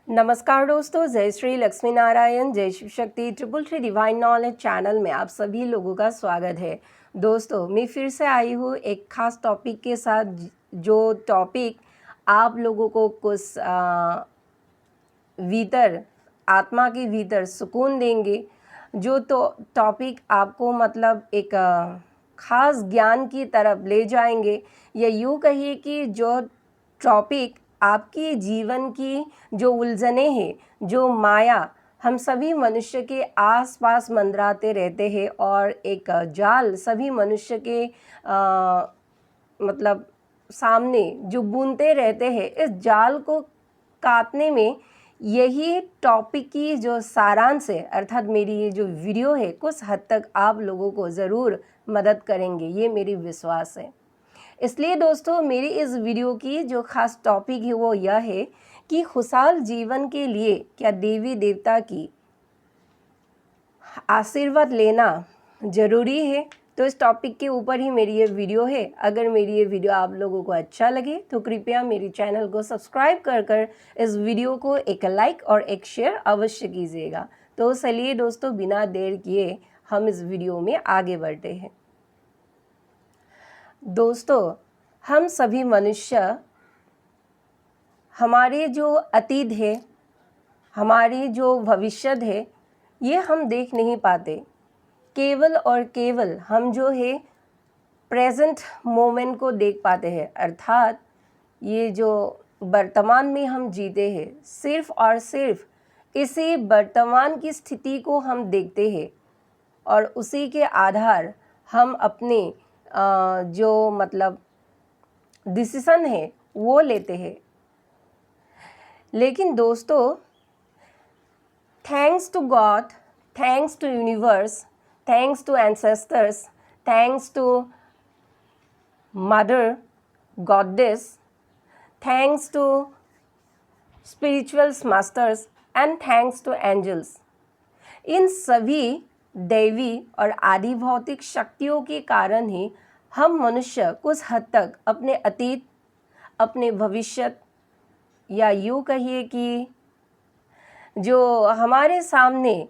नमस्कार दोस्तों, जय श्री लक्ष्मी नारायण, जय Shiv Shakti triple three divine knowledge channel में आप सभी लोगों का स्वागत है। दोस्तों, मैं फिर से आई हूँ एक खास टॉपिक के साथ, जो टॉपिक आप लोगों को कुछ भीतर, आत्मा के भीतर सुकून देंगे। जो तो टॉपिक आपको मतलब एक खास ज्ञान की तरफ ले जाएंगे, या यूँ कहिए कि जो टॉपिक आपके जीवन की जो उलझने हैं, जो माया हम सभी मनुष्य के आसपास मंडराते रहते हैं, और एक जाल सभी मनुष्य के मतलब सामने जो बुनते रहते हैं, इस जाल को काटने में यही टॉपिक की जो सारांश है, अर्थात मेरी ये जो वीडियो है, कुछ हद तक आप लोगों को ज़रूर मदद करेंगे, ये मेरी विश्वास है। इसलिए दोस्तों, मेरी इस वीडियो की जो खास टॉपिक है वो यह है कि खुशहाल जीवन के लिए क्या देवी देवता की आशीर्वाद लेना ज़रूरी है। तो इस टॉपिक के ऊपर ही मेरी ये वीडियो है। अगर मेरी ये वीडियो आप लोगों को अच्छा लगे तो कृपया मेरे चैनल को सब्सक्राइब कर इस वीडियो को एक लाइक और एक शेयर अवश्य कीजिएगा। तो चलिए दोस्तों, बिना देर किए हम इस वीडियो में आगे बढ़ते हैं। दोस्तों, हम सभी मनुष्य हमारे जो अतीत है, हमारी जो भविष्य है, ये हम देख नहीं पाते। केवल और केवल हम जो है प्रेजेंट मोमेंट को देख पाते हैं, अर्थात ये जो वर्तमान में हम जीते हैं, सिर्फ और सिर्फ इसी वर्तमान की स्थिति को हम देखते हैं, और उसी के आधार हम अपने जो मतलब डिसीज़न है वो लेते हैं। लेकिन दोस्तों, thanks to God, thanks to universe, thanks to ancestors, thanks to mother goddess, thanks to spiritual masters and thanks to angels, इन सभी दैवी और आदि भौतिक शक्तियों के कारण ही हम मनुष्य कुछ हद तक अपने अतीत, अपने भविष्य, या यूँ कहिए कि जो हमारे सामने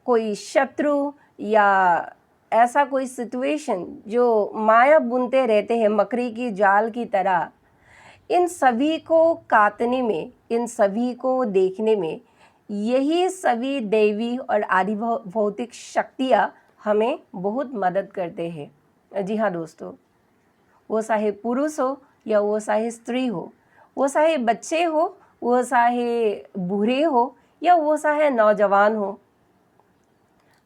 कोई शत्रु या ऐसा कोई सिचुएशन जो माया बुनते रहते हैं मकड़ी की जाल की तरह, इन सभी को काटने में, इन सभी को देखने में यही सभी दैवी और आदि भौतिक शक्तियाँ हमें बहुत मदद करते हैं। जी हाँ दोस्तों, वो चाहे पुरुष हो या वो चाहे स्त्री हो, वो चाहे बच्चे हो, वो चाहे बूढ़े हो, या वो चाहे नौजवान हो,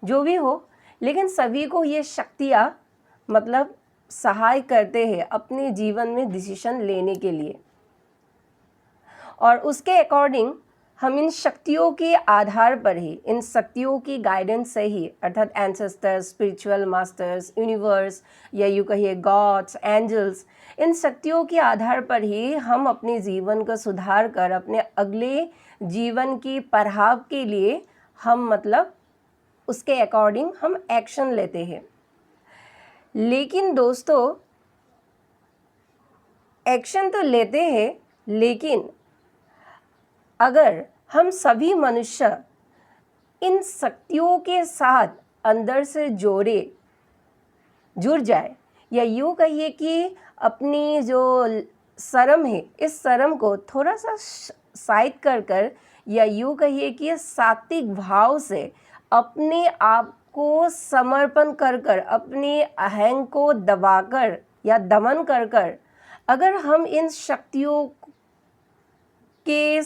जो भी हो, लेकिन सभी को ये शक्तियाँ मतलब सहाय करते हैं अपने जीवन में डिसीजन लेने के लिए। और उसके अकॉर्डिंग हम इन शक्तियों के आधार पर ही, इन शक्तियों की गाइडेंस से ही, अर्थात एंसेस्टर्स, स्पिरिचुअल मास्टर्स, यूनिवर्स, या यूँ कहिए गॉड्स, एंजल्स, इन शक्तियों के आधार पर ही हम अपने जीवन को सुधार कर अपने अगले जीवन की पड़ाव के लिए हम मतलब उसके अकॉर्डिंग हम एक्शन लेते हैं। लेकिन दोस्तों, एक्शन तो लेते हैं, लेकिन अगर हम सभी मनुष्य इन शक्तियों के साथ अंदर से जुड़ जाए, या यूँ कहिए कि अपनी जो शर्म है, इस शर्म को थोड़ा सा साइड कर या यूँ कहिए कि सात्विक भाव से अपने आप को समर्पण कर अपने अहंग को दबाकर या दमन कर अगर हम इन शक्तियों के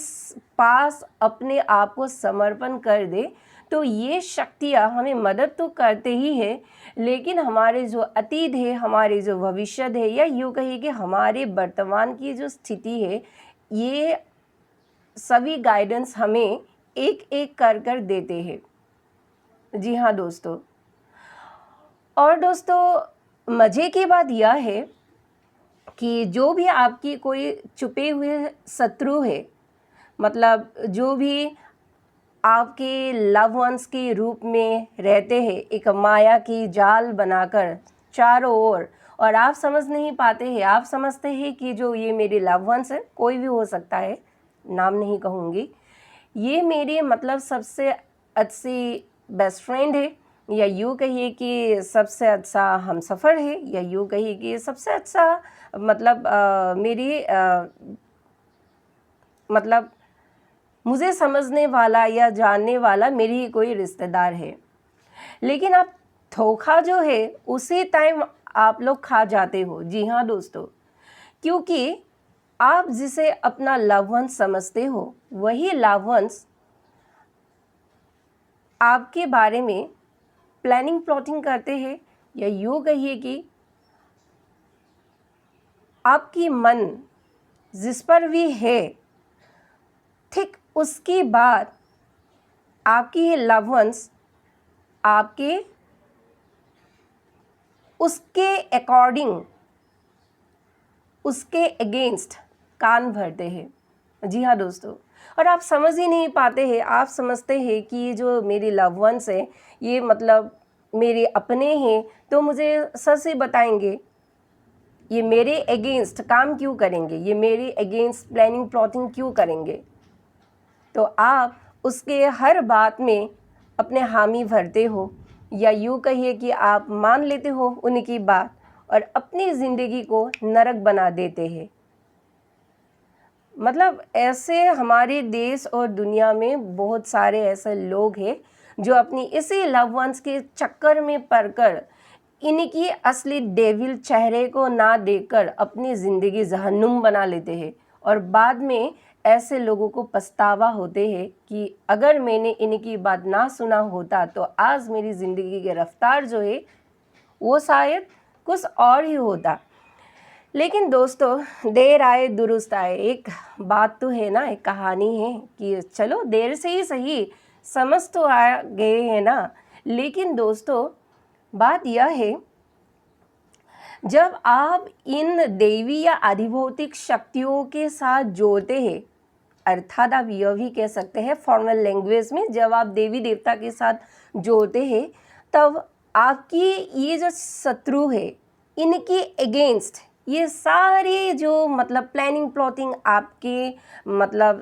पास अपने आप को समर्पण कर दे, तो ये शक्तियाँ हमें मदद तो करते ही है, लेकिन हमारे जो अतीत है, हमारे जो भविष्य है, या यूँ कहिए कि हमारे वर्तमान की जो स्थिति है, ये सभी गाइडेंस हमें एक एक कर देते हैं। जी हाँ दोस्तों, और दोस्तों मज़े की बात यह है कि जो भी आपकी कोई छुपे हुए शत्रु है, मतलब जो भी आपके लव वंस के रूप में रहते हैं, एक माया की जाल बनाकर चारों ओर, और आप समझ नहीं पाते हैं, आप समझते हैं कि जो ये मेरे लव वंस है, कोई भी हो सकता है, नाम नहीं कहूँगी, ये मेरी मतलब सबसे अच्छी बेस्ट फ्रेंड है, या यूँ कहिए कि सबसे अच्छा हमसफ़र है, या यूँ कहिए कि सबसे अच्छा मतलब मेरी मतलब मुझे समझने वाला या जानने वाला मेरी ही कोई रिश्तेदार है। लेकिन आप धोखा जो है उसी टाइम आप लोग खा जाते हो। जी हाँ दोस्तों, क्योंकि आप जिसे अपना लव वंस समझते हो वही लव वंस आपके बारे में प्लानिंग प्लॉटिंग करते हैं, या यूँ कहिए कि आपकी मन जिस पर भी है ठीक उसकी बाद आपकी लव वंस आपके उसके अकॉर्डिंग उसके अगेंस्ट कान भरते हैं। जी हाँ दोस्तों, और आप समझ ही नहीं पाते हैं, आप समझते हैं कि ये जो मेरी लव वंस है ये मतलब मेरे अपने हैं, तो मुझे सच ही बताएंगे, ये मेरे अगेंस्ट काम क्यों करेंगे, ये मेरे अगेंस्ट प्लानिंग प्लॉटिंग क्यों करेंगे। तो आप उसके हर बात में अपने हामी भरते हो, या यूँ कहिए कि आप मान लेते हो उनकी बात और अपनी ज़िंदगी को नरक बना देते हैं। मतलब ऐसे हमारे देश और दुनिया में बहुत सारे ऐसे लोग हैं जो अपनी इसी लव वंस के चक्कर में पड़कर इनकी असली डेविल चेहरे को ना देखकर अपनी ज़िंदगी जहन्नुम बना लेते हैं, और बाद में ऐसे लोगों को पछतावा होते हैं कि अगर मैंने इनकी बात ना सुना होता तो आज मेरी ज़िंदगी की रफ्तार जो है वो शायद कुछ और ही होता। लेकिन दोस्तों, देर आए दुरुस्त आए, एक बात तो है ना, एक कहानी है कि चलो देर से ही सही समझ तो आ गए हैं ना। लेकिन दोस्तों, बात यह है, जब आप इन देवी या आधिभौतिक शक्तियों के साथ जोड़ते हैं, अर्थात आप यह भी कह सकते हैं फॉर्मल लैंग्वेज में, जब आप देवी देवता के साथ जोड़ते हैं तब आपकी ये जो शत्रु है इनके अगेंस्ट ये सारे जो मतलब प्लानिंग प्लॉटिंग आपके मतलब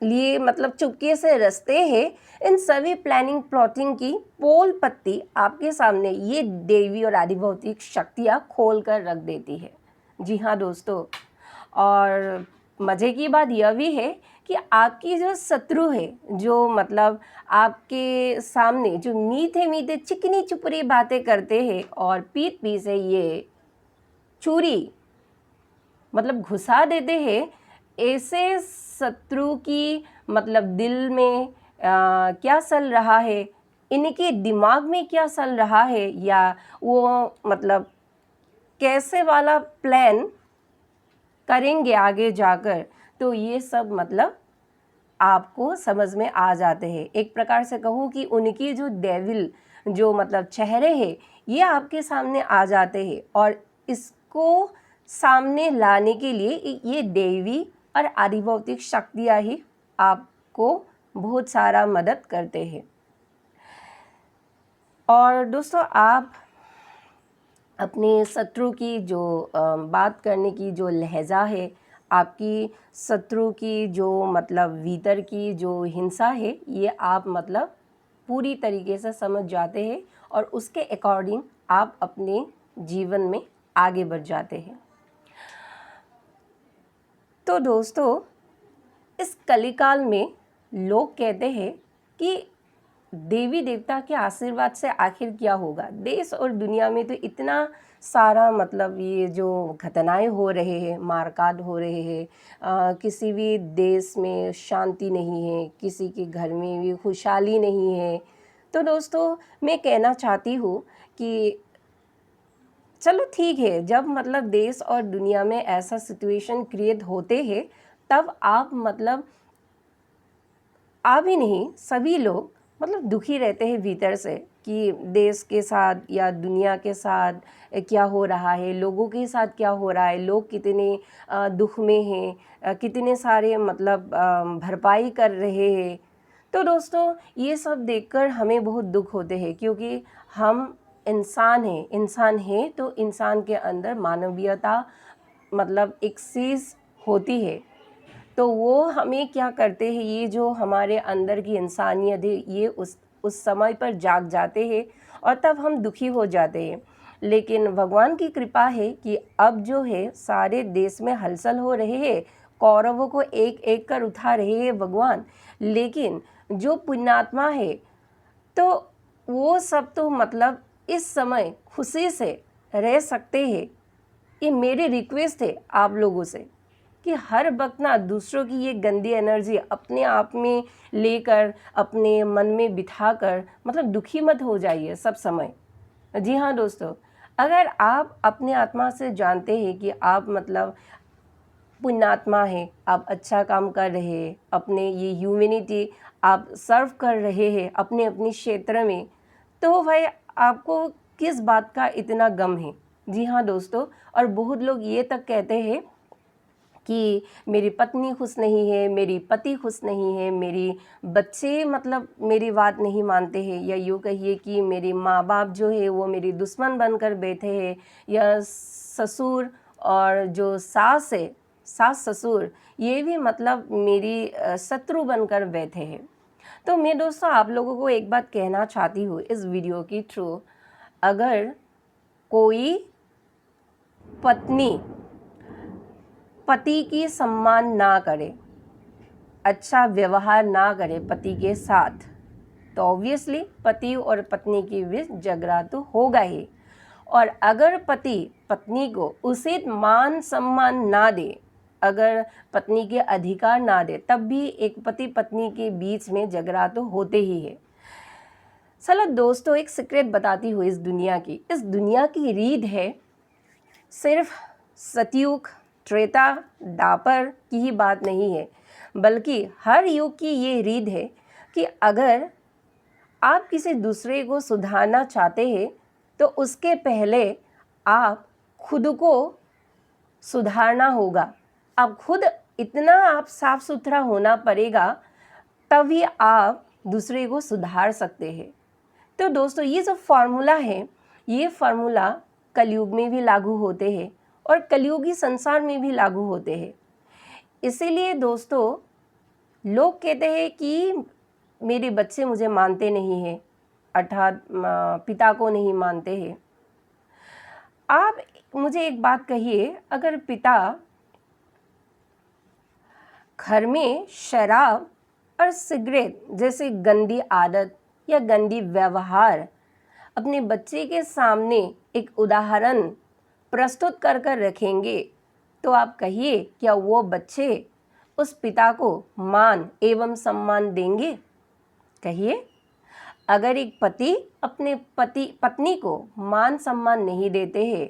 लिए मतलब चुपके से रचते हैं, इन सभी प्लानिंग प्लॉटिंग की पोल पत्ती आपके सामने ये देवी और आधिभौतिक शक्तियाँ खोल कर रख देती है। जी हाँ दोस्तों, और मज़े की बात यह भी है कि आपकी जो शत्रु है, जो मतलब आपके सामने जो मीठे मीठे चिकनी चुपड़ी बातें करते हैं और पीठ पीछे ये चूरी मतलब घुसा देते हैं, ऐसे शत्रु की मतलब दिल में क्या चल रहा है, इनके दिमाग में क्या चल रहा है, या वो मतलब कैसे वाला प्लान करेंगे आगे जाकर, तो ये सब मतलब आपको समझ में आ जाते हैं। एक प्रकार से कहूँ कि उनकी जो डेविल जो मतलब चेहरे हैं ये आपके सामने आ जाते हैं, और इसको सामने लाने के लिए ये देवी और आधिभौतिक शक्तियाँ ही आपको बहुत सारा मदद करते हैं। और दोस्तों, आप अपने शत्रु की जो बात करने की जो लहजा है, आपकी शत्रु की जो मतलब भीतर की जो हिंसा है, ये आप मतलब पूरी तरीके से समझ जाते हैं और उसके अकॉर्डिंग आप अपने जीवन में आगे बढ़ जाते हैं। तो दोस्तों, इस कलिकाल में लोग कहते हैं कि देवी देवता के आशीर्वाद से आखिर क्या होगा। देश और दुनिया में तो इतना सारा मतलब ये जो घटनाएं हो रहे हैं, मारकाट हो रहे हैं, किसी भी देश में शांति नहीं है, किसी के घर में भी खुशहाली नहीं है। तो दोस्तों, मैं कहना चाहती हूँ कि चलो ठीक है, जब मतलब देश और दुनिया में ऐसा सिचुएशन क्रिएट होते हैं तब आप मतलब आप ही नहीं सभी लोग मतलब दुखी रहते हैं भीतर से कि देश के साथ या दुनिया के साथ क्या हो रहा है, लोगों के साथ क्या हो रहा है, लोग कितने दुख में हैं, कितने सारे मतलब भरपाई कर रहे हैं। तो दोस्तों, ये सब देखकर हमें बहुत दुख होते हैं, क्योंकि हम इंसान हैं तो इंसान के अंदर मानवीयता मतलब एक चीज़ होती है तो वो हमें क्या करते हैं, ये जो हमारे अंदर की इंसानियत है ये उस समय पर जाग जाते हैं और तब हम दुखी हो जाते हैं। लेकिन भगवान की कृपा है कि अब जो है सारे देश में हलचल हो रहे हैं, कौरवों को एक एक कर उठा रहे हैं भगवान। लेकिन जो पुण्यात्मा है तो वो सब तो मतलब इस समय खुशी से रह सकते हैं। ये मेरी रिक्वेस्ट है आप लोगों से कि हर वक्त ना दूसरों की ये गंदी एनर्जी अपने आप में लेकर अपने मन में बिठाकर मतलब दुखी मत हो जाइए सब समय। जी हाँ दोस्तों, अगर आप अपने आत्मा से जानते हैं कि आप मतलब पुण्यात्मा है, आप अच्छा काम कर रहे हैं, अपने ये ह्यूमैनिटी आप सर्व कर रहे हैं अपने अपने क्षेत्र में, तो भाई आपको किस बात का इतना गम है। जी हाँ दोस्तों, और बहुत लोग ये तक कहते हैं कि मेरी पत्नी खुश नहीं है, मेरी पति खुश नहीं है, मेरी बच्चे मतलब मेरी बात नहीं मानते हैं, या यूँ कहिए कि मेरे माँ बाप जो है वो मेरी दुश्मन बनकर बैठे हैं, या ससुर और जो सास है, सास ससुर ये भी मतलब मेरी शत्रु बनकर बैठे हैं। तो मैं दोस्तों आप लोगों को एक बात कहना चाहती हूँ इस वीडियो के थ्रू, अगर कोई पत्नी पति की सम्मान ना करे, अच्छा व्यवहार ना करे पति के साथ, तो ऑब्वियसली पति और पत्नी के बीच झगड़ा तो होगा ही। और अगर पति पत्नी को उचित मान सम्मान ना दे, अगर पत्नी के अधिकार ना दे, तब भी एक पति पत्नी के बीच में झगड़ा तो होते ही है। चलो दोस्तों, एक सीक्रेट बताती हूँ इस दुनिया की रीत है, सिर्फ सतयुग त्रेता द्वापर की ही बात नहीं है, बल्कि हर युग की ये रीत है कि अगर आप किसी दूसरे को सुधारना चाहते हैं तो उसके पहले आप खुद को सुधारना होगा। आप खुद इतना आप साफ सुथरा होना पड़ेगा, तभी आप दूसरे को सुधार सकते हैं। तो दोस्तों ये जो फार्मूला है, ये फार्मूला कलयुग में भी लागू होते हैं और कलयुगी संसार में भी लागू होते हैं। इसीलिए दोस्तों लोग कहते हैं कि मेरे बच्चे मुझे मानते नहीं हैं, अर्थात पिता को नहीं मानते हैं। आप मुझे एक बात कहिए, अगर पिता घर में शराब और सिगरेट जैसे गंदी आदत या गंदी व्यवहार अपने बच्चे के सामने एक उदाहरण प्रस्तुत कर कर रखेंगे, तो आप कहिए क्या वो बच्चे उस पिता को मान एवं सम्मान देंगे? कहिए। अगर एक पति अपने पत्नी को मान सम्मान नहीं देते हैं,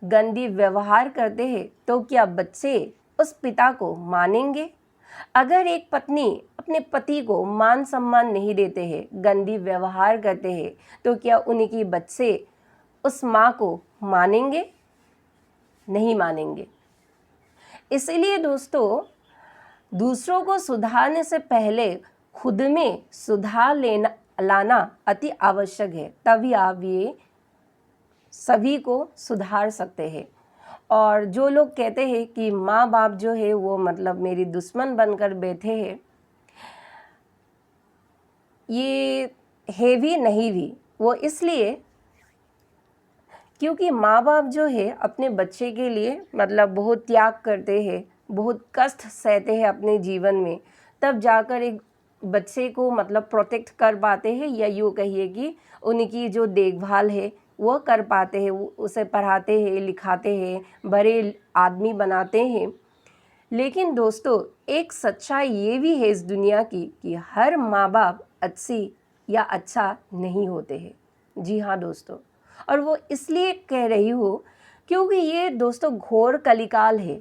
गंदी व्यवहार करते हैं, तो क्या बच्चे उस पिता को मानेंगे? अगर एक पत्नी अपने पति को मान सम्मान नहीं देते हैं, गंदी व्यवहार करते हैं, तो क्या उनकी बच्चे उस माँ को मानेंगे? नहीं मानेंगे। इसलिए दोस्तों दूसरों को सुधारने से पहले खुद में सुधार लाना अति आवश्यक है, तभी आप ये सभी को सुधार सकते हैं। और जो लोग कहते हैं कि माँ बाप जो है वो मतलब मेरी दुश्मन बनकर बैठे हैं, ये है भी नहीं भी। वो इसलिए क्योंकि माँ बाप जो है अपने बच्चे के लिए मतलब बहुत त्याग करते हैं, बहुत कष्ट सहते हैं अपने जीवन में, तब जाकर एक बच्चे को मतलब प्रोटेक्ट कर पाते हैं, या यूँ कहिए कि उनकी जो देखभाल है वो कर पाते हैं, उसे पढ़ाते हैं, लिखाते हैं, बड़े आदमी बनाते हैं। लेकिन दोस्तों एक सच्चाई ये भी है इस दुनिया की कि हर माँ बाप अच्छी या अच्छा नहीं होते हैं। जी हाँ दोस्तों, और वो इसलिए कह रही हूँ क्योंकि ये दोस्तों घोर कलिकाल है,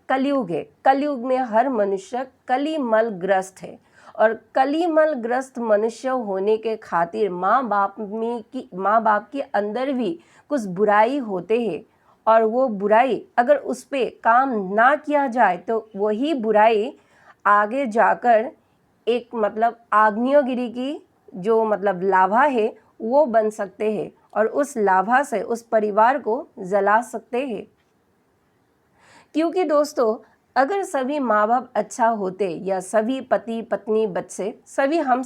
कलयुग है। कलयुग में हर मनुष्य कलिमल ग्रस्त है, और कलिमल ग्रस्त मनुष्य होने के खातिर माँ बाप के अंदर भी कुछ बुराई होते हैं, और वो बुराई अगर उस पर काम ना किया जाए तो वही बुराई आगे जाकर एक मतलब आग्नेयगिरी की जो मतलब लाभा है वो बन सकते हैं, और उस लाभा से उस परिवार को जला सकते हैं। क्योंकि दोस्तों अगर सभी माँ बाप अच्छा होते या सभी पति पत्नी बच्चे हम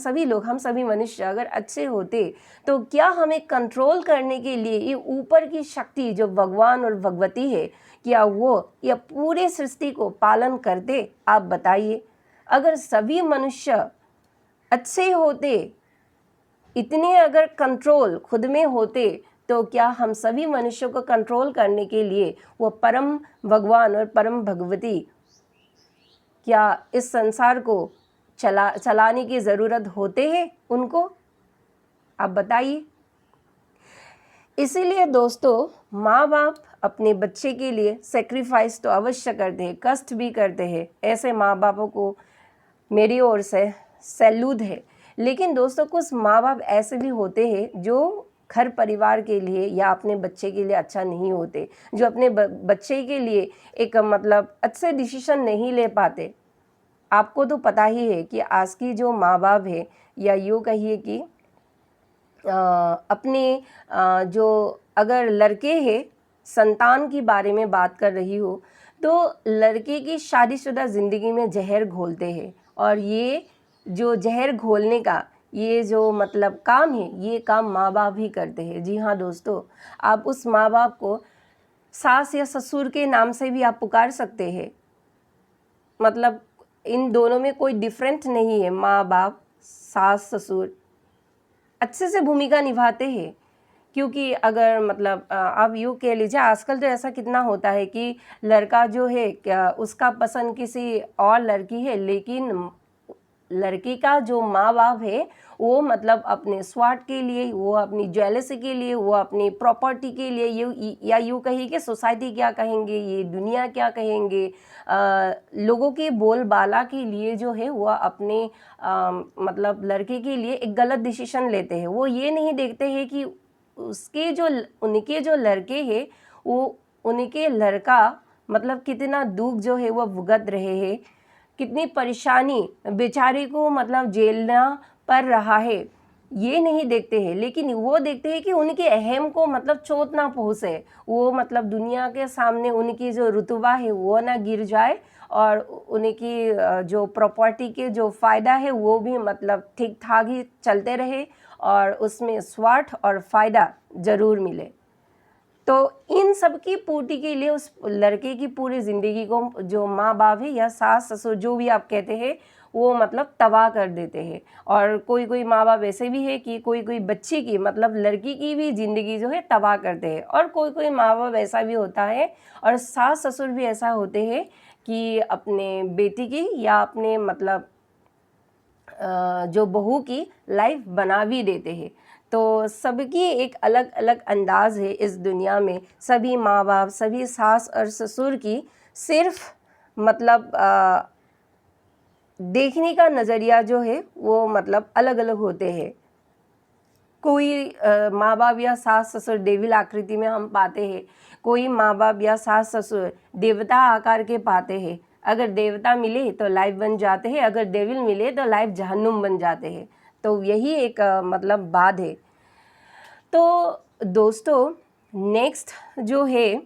सभी मनुष्य अगर अच्छे होते तो क्या हमें कंट्रोल करने के लिए ये ऊपर की शक्ति जो भगवान और भगवती है, क्या वो या पूरे सृष्टि को पालन करते? आप बताइए। अगर सभी मनुष्य अच्छे होते, इतने अगर कंट्रोल खुद में होते, तो क्या हम सभी मनुष्यों को कंट्रोल करने के लिए वो परम भगवान और परम भगवती क्या इस संसार को चलाने की ज़रूरत होते हैं उनको? आप बताइए। इसीलिए दोस्तों, माँ बाप अपने बच्चे के लिए सेक्रीफाइस तो अवश्य करते हैं, कष्ट भी करते हैं। ऐसे माँ बापों को मेरी ओर से सैल्यूट है। लेकिन दोस्तों, कुछ माँ बाप ऐसे भी होते हैं जो घर परिवार के लिए या अपने बच्चे के लिए अच्छा नहीं होते, जो अपने बच्चे के लिए एक मतलब अच्छे डिसीजन नहीं ले पाते। आपको तो पता ही है कि आज की जो माँ बाप है, या यूँ कहिए कि अपने जो अगर लड़के हैं, संतान की बारे में बात कर रही हो, तो लड़के की शादीशुदा ज़िंदगी में जहर घोलते हैं। और ये जो जहर घोलने का ये जो मतलब काम है, ये काम माँ बाप ही करते हैं। जी हाँ दोस्तों, आप उस माँ बाप को सास या ससुर के नाम से भी आप पुकार सकते हैं। मतलब इन दोनों में कोई डिफरेंट नहीं है। माँ बाप, सास ससुर अच्छे से भूमिका निभाते हैं। क्योंकि अगर मतलब आप यूँ कह लीजिए, आजकल तो ऐसा कितना होता है कि लड़का जो है क्या उसका पसंद किसी और लड़की है, लेकिन लड़की का जो माँ बाप है वो मतलब अपने स्वार्थ के लिए, वो अपनी जेलसी के लिए, वो अपनी प्रॉपर्टी के लिए, या यूँ कहिए कि सोसाइटी क्या कहेंगे, ये दुनिया क्या कहेंगे, लोगों की बोलबाला के लिए जो है वो अपने मतलब लड़के के लिए एक गलत डिसीजन लेते हैं। वो ये नहीं देखते हैं कि उनके जो लड़के हैं वो उनके लड़का मतलब कितना दुख जो है वो भुगत रहे हैं, कितनी परेशानी बेचारे को मतलब झेलना पड़ रहा है, ये नहीं देखते हैं। लेकिन वो देखते हैं कि उनके अहम को मतलब चोट ना पहुँचे, वो मतलब दुनिया के सामने उनकी जो रुतबा है वो ना गिर जाए, और उनकी जो प्रॉपर्टी के जो फ़ायदा है वो भी मतलब ठीक ठाक ही चलते रहे, और उसमें स्वार्थ और फ़ायदा ज़रूर मिले। तो इन सब की पूर्ति के लिए उस लड़के की पूरी ज़िंदगी को जो माँ बाप है या सास ससुर जो भी आप कहते हैं वो मतलब तबाह कर देते हैं। और कोई माँ बाप ऐसे भी है कि कोई बच्ची की मतलब लड़की की भी ज़िंदगी जो है तबाह करते हैं। और कोई माँ बाप ऐसा भी होता है, और सास ससुर भी ऐसा होते हैं कि अपने बेटी की या अपने मतलब जो बहू की लाइफ बना भी देते हैं। तो सबकी एक अलग अलग अंदाज़ है इस दुनिया में। सभी माँ बाप, सभी सास और ससुर की सिर्फ मतलब देखने का नज़रिया जो है वो मतलब अलग अलग होते हैं। कोई माँ बाप या सास ससुर डेविल आकृति में हम पाते हैं, कोई माँ बाप या सास ससुर देवता आकार के पाते हैं। अगर देवता मिले तो लाइफ बन जाते हैं, अगर डेविल मिले तो लाइफ जहन्नुम बन जाते हैं। तो यही एक मतलब बात है। तो दोस्तों, नेक्स्ट जो है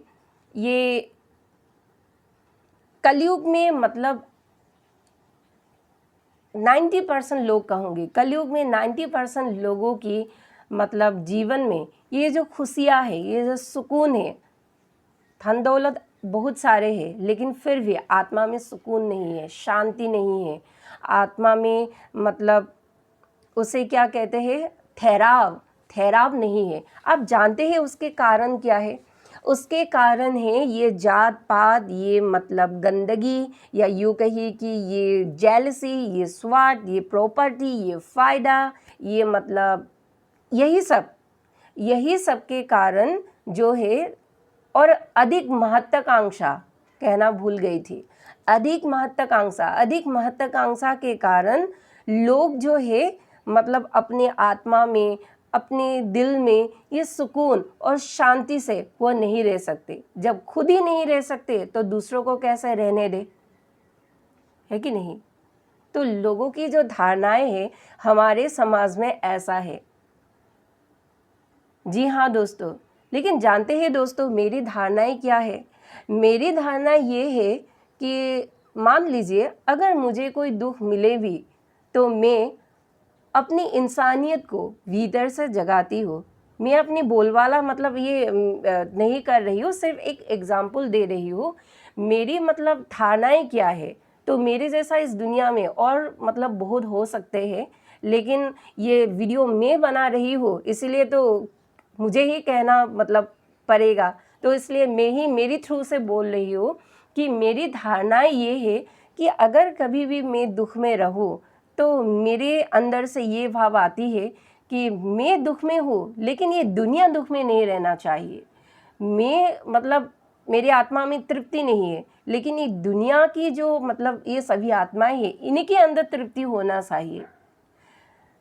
ये कलयुग में मतलब 90% लोग कहूँगी, कलयुग में 90% लोगों की मतलब जीवन में ये जो खुशियाँ है, ये जो सुकून है, धन दौलत बहुत सारे हैं, लेकिन फिर भी आत्मा में सुकून नहीं है, शांति नहीं है। आत्मा में मतलब उसे क्या कहते हैं, ठहराव नहीं है। आप जानते हैं उसके कारण क्या है? उसके कारण है ये जात पात, ये मतलब गंदगी, या यूँ कहिए कि ये जेलसी, ये स्वार्थ, ये प्रॉपर्टी, ये फ़ायदा, ये मतलब यही सब के कारण जो है। और अधिक महत्वाकांक्षा कहना भूल गई थी। अधिक महत्वाकांक्षा के कारण लोग जो है मतलब अपने आत्मा में, अपने दिल में ये सुकून और शांति से वो नहीं रह सकते। जब खुद ही नहीं रह सकते तो दूसरों को कैसे रहने दे, है कि नहीं? तो लोगों की जो धारणाएं हैं हमारे समाज में ऐसा है। जी हाँ दोस्तों, लेकिन जानते हैं दोस्तों मेरी धारणाएं क्या है? मेरी धारणा ये है कि मान लीजिए अगर मुझे कोई दुख मिले भी तो मैं अपनी इंसानियत को भीतर से जगाती हूँ। मैं अपनी बोलबाला मतलब ये नहीं कर रही हूँ, सिर्फ एक एग्जाम्पल दे रही हूँ। मेरी मतलब धारणाएं क्या है, तो मेरे जैसा इस दुनिया में और मतलब बहुत हो सकते हैं, लेकिन ये वीडियो मैं बना रही हूँ इसीलिए तो मुझे ही कहना मतलब पड़ेगा। तो इसलिए मैं ही मेरी थ्रू से बोल रही हूँ कि मेरी धारणा ये है कि अगर कभी भी मैं दुख में रहूँ तो मेरे अंदर से ये भाव आती है कि मैं दुख में हूँ, लेकिन ये दुनिया दुख में नहीं रहना चाहिए। मैं मतलब मेरी आत्मा में तृप्ति नहीं है, लेकिन ये दुनिया की जो मतलब ये सभी आत्माएं हैं इन्हीं के अंदर तृप्ति होना चाहिए।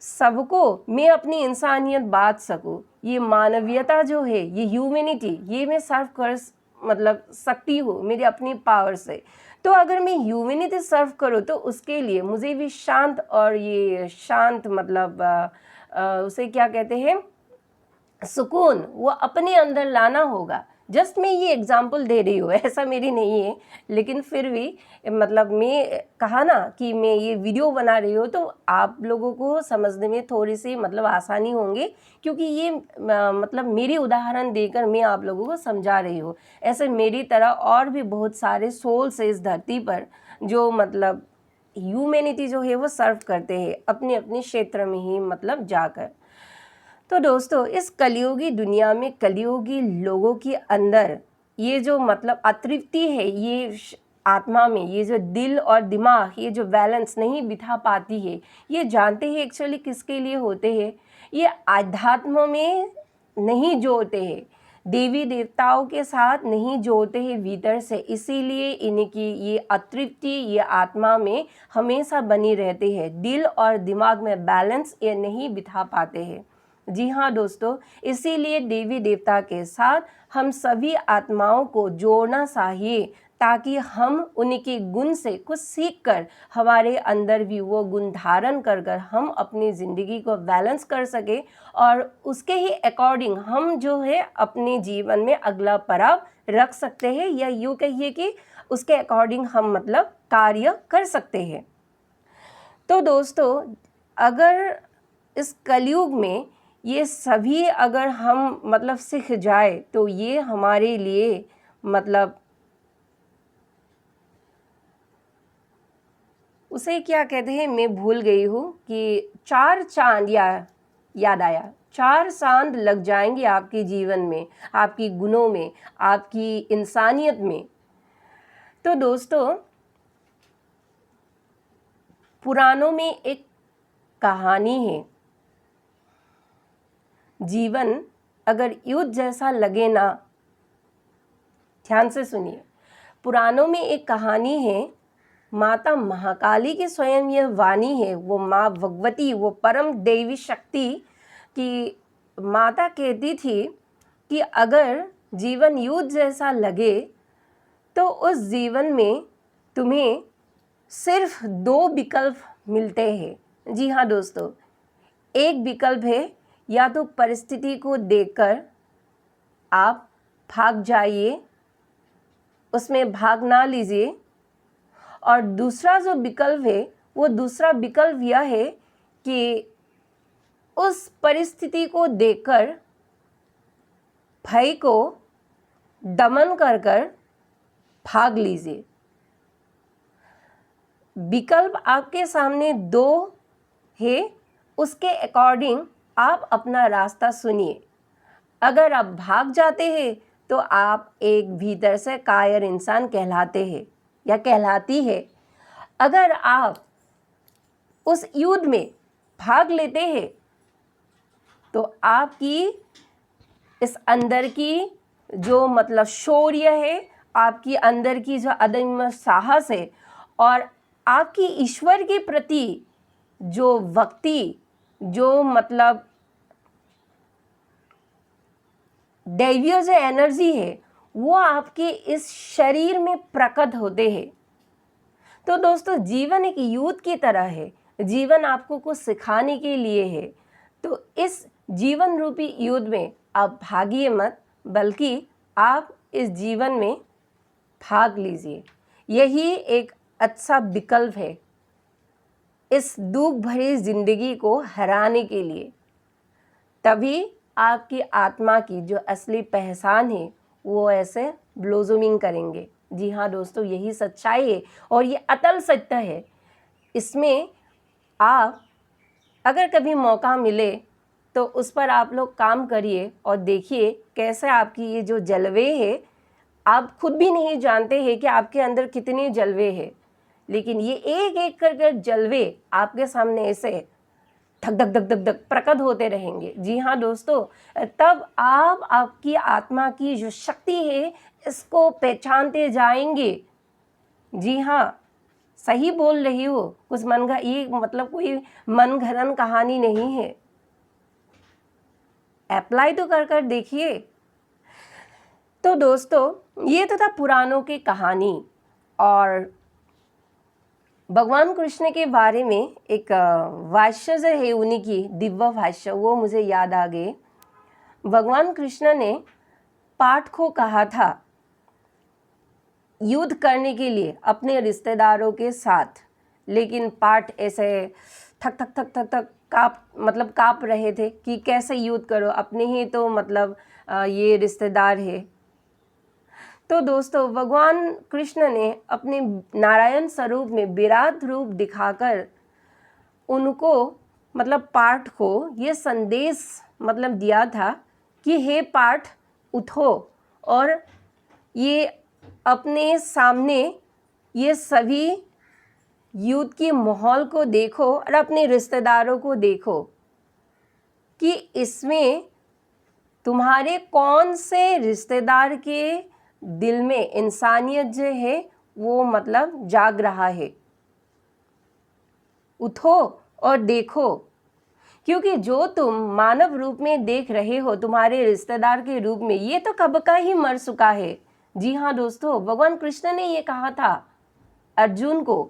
सबको मैं अपनी इंसानियत बांट सकूँ, ये मानवीयता जो है, ये ह्यूमैनिटी, ये मैं सर्व कर मतलब सकती हूँ मेरी अपनी पावर से। तो अगर मैं ह्यूमैनिटी सर्व करूँ तो उसके लिए मुझे भी शांत और ये शांत मतलब उसे क्या कहते हैं, सुकून, वो अपने अंदर लाना होगा। जस्ट मैं ये एग्जाम्पल दे रही हूँ, ऐसा मेरी नहीं है, लेकिन फिर भी मतलब मैं कहा ना कि मैं ये वीडियो बना रही हूँ तो आप लोगों को समझने में थोड़ी सी मतलब आसानी होंगे, क्योंकि ये मतलब मेरी उदाहरण देकर मैं आप लोगों को समझा रही हूँ। ऐसे मेरी तरह और भी बहुत सारे सोल्स है इस धरती पर जो मतलब ह्यूमैनिटी जो है वो सर्व करते हैं अपने अपने क्षेत्र में ही मतलब जाकर। तो दोस्तों, इस कलियुगी दुनिया में कलियुगी लोगों के अंदर ये जो मतलब अतृप्ति है, ये आत्मा में ये जो दिल और दिमाग ये जो बैलेंस नहीं बिठा पाती है, ये जानते हैं एक्चुअली किसके लिए होते हैं, ये आध्यात्म में नहीं जोड़ते हैं, देवी देवताओं के साथ नहीं जोड़ते हैं भीतर से, इसीलिए इनकी ये अतृप्ति ये आत्मा में हमेशा बनी रहती है। दिल और दिमाग में बैलेंस ये नहीं बिठा पाते हैं। जी हाँ दोस्तों, इसीलिए देवी देवता के साथ हम सभी आत्माओं को जोड़ना चाहिए, ताकि हम उनके गुण से कुछ सीख कर हमारे अंदर भी वो गुण धारण कर कर हम अपनी ज़िंदगी को बैलेंस कर सके और उसके ही अकॉर्डिंग हम जो है अपने जीवन में अगला पड़ाव रख सकते हैं, या यूँ कहिए कि उसके अकॉर्डिंग हम मतलब कार्य कर सकते हैं। तो दोस्तों, अगर इस कलयुग में ये सभी अगर हम मतलब सीख जाए तो ये हमारे लिए मतलब उसे क्या कहते हैं, मैं भूल गई हूँ कि 4 चांद याद आया, 4 चांद लग जाएंगे आपके जीवन में, आपकी गुणों में, आपकी इंसानियत में। तो दोस्तों, पुराणों में एक कहानी है, जीवन अगर युद्ध जैसा लगे ना, ध्यान से सुनिए। पुराणों में एक कहानी है, माता महाकाली की स्वयं यह वाणी है, वो माँ भगवती, वो परम देवी शक्ति की माता कहती थी कि अगर जीवन युद्ध जैसा लगे तो उस जीवन में तुम्हें सिर्फ 2 विकल्प मिलते हैं। जी हाँ दोस्तों, एक विकल्प है या तो परिस्थिति को देखकर आप भाग जाइए, उसमें भाग ना लीजिए, और दूसरा जो विकल्प है वो दूसरा विकल्प यह है कि उस परिस्थिति को देखकर भय को दमन कर कर भाग लीजिए। विकल्प आपके सामने 2 है, उसके अकॉर्डिंग आप अपना रास्ता सुनिए। अगर आप भाग जाते हैं तो आप एक भीतर से कायर इंसान कहलाते हैं या कहलाती है। अगर आप उस युद्ध में भाग लेते हैं तो आपकी इस अंदर की जो मतलब शौर्य है, आपकी अंदर की जो अदम्य साहस है और आपकी ईश्वर के प्रति जो भक्ति, जो मतलब दैवीय जो एनर्जी है, वो आपके इस शरीर में प्रकट होते हैं। तो दोस्तों, जीवन एक युद्ध की तरह है, जीवन आपको कुछ सिखाने के लिए है। तो इस जीवन रूपी युद्ध में आप भागिए मत, बल्कि आप इस जीवन में भाग लीजिए। यही एक अच्छा विकल्प है इस दुख भरी जिंदगी को हराने के लिए। तभी आपकी आत्मा की जो असली पहचान है वो ऐसे ब्लोजमिंग करेंगे। जी हाँ दोस्तों, यही सच्चाई है और ये अतल सत्य है। इसमें आप अगर कभी मौका मिले तो उस पर आप लोग काम करिए और देखिए कैसे आपकी ये जो जलवे है, आप खुद भी नहीं जानते हैं कि आपके अंदर कितने जलवे हैं, लेकिन ये एक एक कर जलवे आपके सामने ऐसे धक धक धक धक धक प्रकट होते रहेंगे। जी हाँ दोस्तों, तब आप आपकी आत्मा की जो शक्ति है इसको पहचानते जाएंगे। जी हाँ, सही बोल रही हो, कुछ ये मतलब कोई मन घड़न कहानी नहीं है। अप्लाई तो कर देखिए। तो दोस्तों, ये तो था पुराणों की कहानी और भगवान कृष्ण के बारे में एक भाष्य जो है उन्हीं की दिव्य भाष्य, वो मुझे याद आ गए। भगवान कृष्ण ने पाठ को कहा था युद्ध करने के लिए अपने रिश्तेदारों के साथ, लेकिन पाठ ऐसे थक थक थक थक थक काँप रहे थे कि कैसे युद्ध करो, अपने ही तो ये रिश्तेदार है। तो दोस्तों, भगवान कृष्ण ने अपने नारायण स्वरूप में विराट रूप दिखाकर उनको पाठ को ये संदेश दिया था कि हे पाठ, उठो और ये अपने सामने ये सभी युद्ध की माहौल को देखो और अपने रिश्तेदारों को देखो कि इसमें तुम्हारे कौन से रिश्तेदार के दिल में इंसानियत जो है वो जाग रहा है। उठो और देखो, क्योंकि जो तुम मानव रूप में देख रहे हो तुम्हारे रिश्तेदार के रूप में, ये तो कब का ही मर चुका है। जी हाँ दोस्तों, भगवान कृष्ण ने ये कहा था अर्जुन को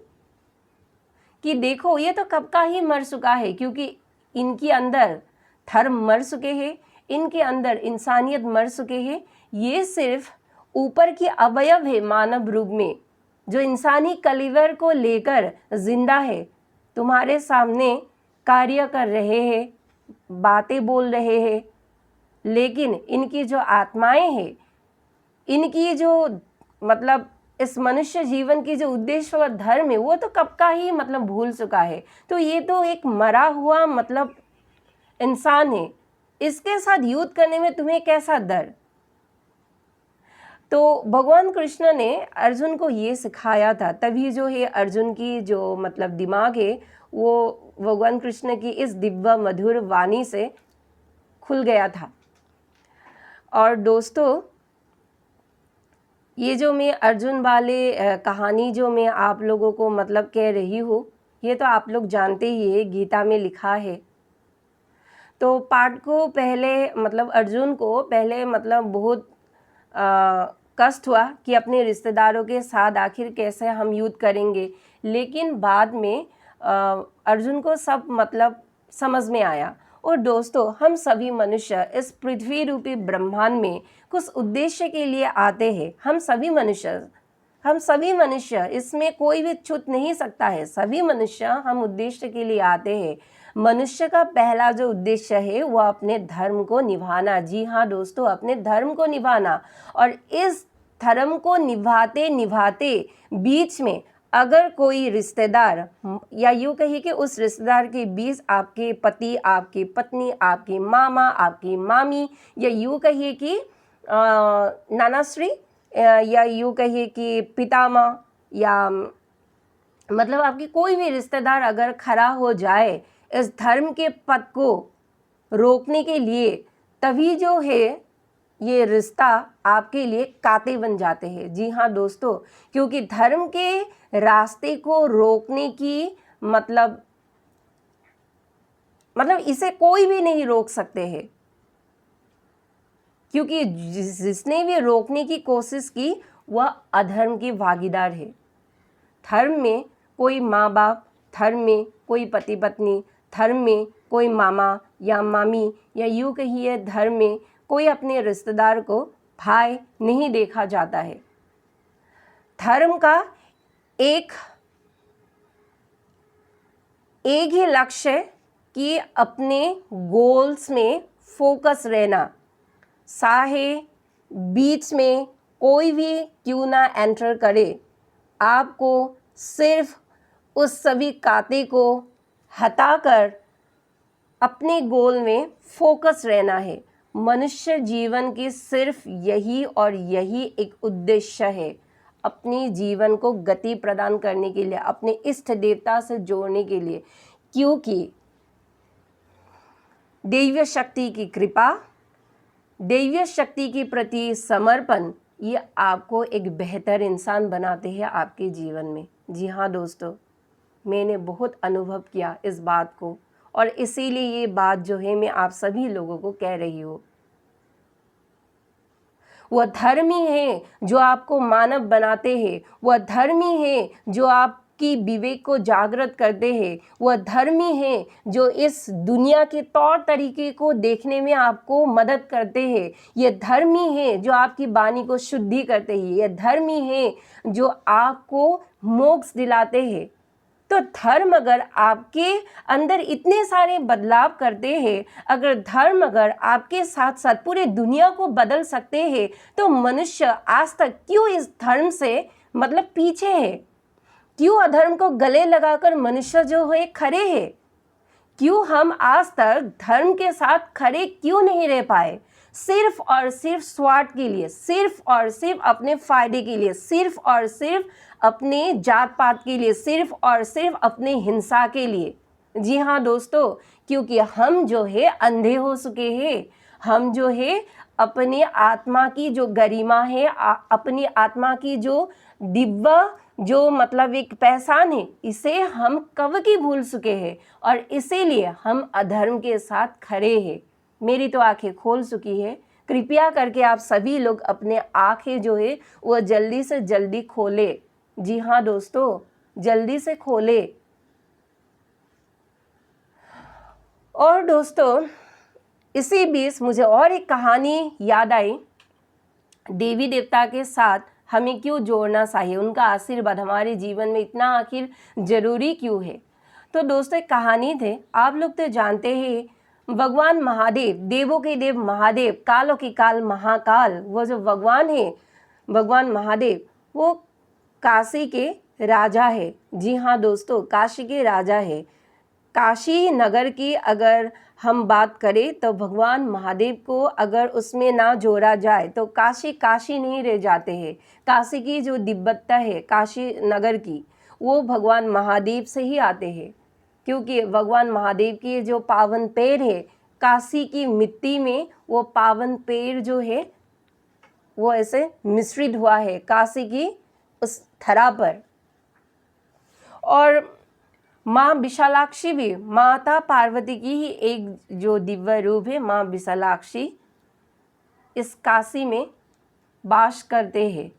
कि देखो ये तो कब का ही मर चुका है, क्योंकि इनके अंदर धर्म मर चुके हैं, इनके अंदर इंसानियत मर चुके हैं। ये सिर्फ ऊपर की अवयव है मानव रूप में, जो इंसानी कलिवर को लेकर जिंदा है, तुम्हारे सामने कार्य कर रहे हैं, बातें बोल रहे हैं, लेकिन इनकी जो आत्माएं हैं, इनकी जो इस मनुष्य जीवन की जो उद्देश्य और धर्म है वो तो कब का ही भूल चुका है। तो ये तो एक मरा हुआ इंसान है, इसके साथ युद्ध करने में तुम्हें कैसा डर। तो भगवान कृष्ण ने अर्जुन को ये सिखाया था, तभी जो है अर्जुन की जो दिमाग है वो भगवान कृष्ण की इस दिव्य मधुर वाणी से खुल गया था। और दोस्तों, ये जो मैं अर्जुन वाले कहानी जो मैं आप लोगों को कह रही हूँ, ये तो आप लोग जानते ही है, गीता में लिखा है। तो पाठ को पहले अर्जुन को पहले बहुत कष्ट हुआ कि अपने रिश्तेदारों के साथ आखिर कैसे हम युद्ध करेंगे, लेकिन बाद में अर्जुन को सब समझ में आया। और दोस्तों, हम सभी मनुष्य इस पृथ्वी रूपी ब्रह्मांड में कुछ उद्देश्य के लिए आते हैं। हम सभी मनुष्य इसमें कोई भी छूट नहीं सकता है। सभी मनुष्य हम उद्देश्य के लिए आते हैं। मनुष्य का पहला जो उद्देश्य है वो अपने धर्म को निभाना। जी हाँ दोस्तों, अपने धर्म को निभाना। और इस धर्म को निभाते निभाते बीच में अगर कोई रिश्तेदार, या यूँ कहिए कि उस रिश्तेदार के बीच आपके पति, आपकी पत्नी, आपके मामा, आपकी मामी, या यूँ कहिए कि नानाश्री, या यूँ कहिए कि पितामह, या आपकी कोई भी रिश्तेदार अगर खड़ा हो जाए इस धर्म के पथ को रोकने के लिए, तभी जो है ये रिश्ता आपके लिए कांटे बन जाते हैं। जी हाँ दोस्तों, क्योंकि धर्म के रास्ते को रोकने की इसे कोई भी नहीं रोक सकते हैं, क्योंकि जिसने भी रोकने की कोशिश की वह अधर्म की भागीदार है। धर्म में कोई माँ बाप, धर्म में कोई पति पत्नी, धर्म में कोई मामा या मामी, या यूँ कहिए धर्म में कोई अपने रिश्तेदार को भाई नहीं देखा जाता है। धर्म का एक ही लक्ष्य कि अपने गोल्स में फोकस रहना, चाहे बीच में कोई भी क्यों ना एंटर करे, आपको सिर्फ उस सभी कांटे को हटाकर अपने गोल में फोकस रहना है। मनुष्य जीवन की सिर्फ यही और यही एक उद्देश्य है, अपने जीवन को गति प्रदान करने के लिए, अपने इष्ट देवता से जोड़ने के लिए, क्योंकि दैवीय शक्ति की कृपा, दैवीय शक्ति के प्रति समर्पण, ये आपको एक बेहतर इंसान बनाते हैं आपके जीवन में। जी हाँ दोस्तों, मैंने बहुत अनुभव किया इस बात को, और इसीलिए ये बात जो है मैं आप सभी लोगों को कह रही हूँ। वह धर्म ही है जो आपको मानव बनाते हैं, वह धर्म ही है जो आपकी विवेक को जागृत करते हैं, वह धर्म ही है जो इस दुनिया के तौर तरीके को देखने में आपको मदद करते हैं, यह धर्म ही है जो आपकी वाणी को शुद्धि करते हैं, यह धर्म ही है जो आपको मोक्ष दिलाते हैं। तो धर्म अगर आपके अंदर इतने सारे बदलाव करते हैं, अगर धर्म अगर आपके साथ साथ पूरे दुनिया को बदल सकते हैं, तो मनुष्य आज तक क्यों इस धर्म से मतलब पीछे है? क्यों अधर्म को गले लगाकर मनुष्य जो है खड़े है? क्यों हम आज तक धर्म के साथ खड़े क्यों नहीं रह पाए? सिर्फ और सिर्फ स्वार्थ के लिए, सिर्फ और सिर्फ अपने फायदे के लिए, सिर्फ और सिर्फ अपने जात पात के लिए, सिर्फ और सिर्फ अपने हिंसा के लिए। जी हाँ दोस्तों, क्योंकि हम जो है अंधे हो चुके हैं। हम जो है अपनी आत्मा की जो गरिमा है, अपनी आत्मा की जो दिव्य जो मतलब एक पहचान है, इसे हम कब की भूल चुके हैं, और इसीलिए हम अधर्म के साथ खड़े हैं। मेरी तो आंखें खोल चुकी है। कृपया करके आप सभी लोग अपने आंखें जो है वो जल्दी से जल्दी खोले। जी हाँ दोस्तों, जल्दी से खोले। और दोस्तों, इसी बीच मुझे और एक कहानी याद आई। देवी देवता के साथ हमें क्यों जोड़ना चाहिए, उनका आशीर्वाद हमारे जीवन में इतना आखिर जरूरी क्यों है। तो दोस्तों, एक कहानी थे, आप लोग तो जानते हैं, भगवान महादेव, देवों के देव महादेव, कालों के काल महाकाल, वो जो भगवान है, भगवान महादेव, वो काशी के राजा है। जी हाँ दोस्तों, काशी के राजा है। काशी नगर की अगर हम बात करें तो भगवान महादेव को अगर उसमें ना जोड़ा जाए तो काशी काशी नहीं रह जाते हैं। काशी की जो दिव्यता है काशी नगर की, वो भगवान महादेव से ही आते हैं, क्योंकि भगवान महादेव की जो पावन पैर है, काशी की मिट्टी में वो पावन पैर जो है वो ऐसे मिश्रित हुआ है काशी की उस धरा पर। और माँ विशालाक्षी भी माता पार्वती की ही एक जो दिव्य रूप है, माँ विशालाक्षी इस काशी में वास करते हैं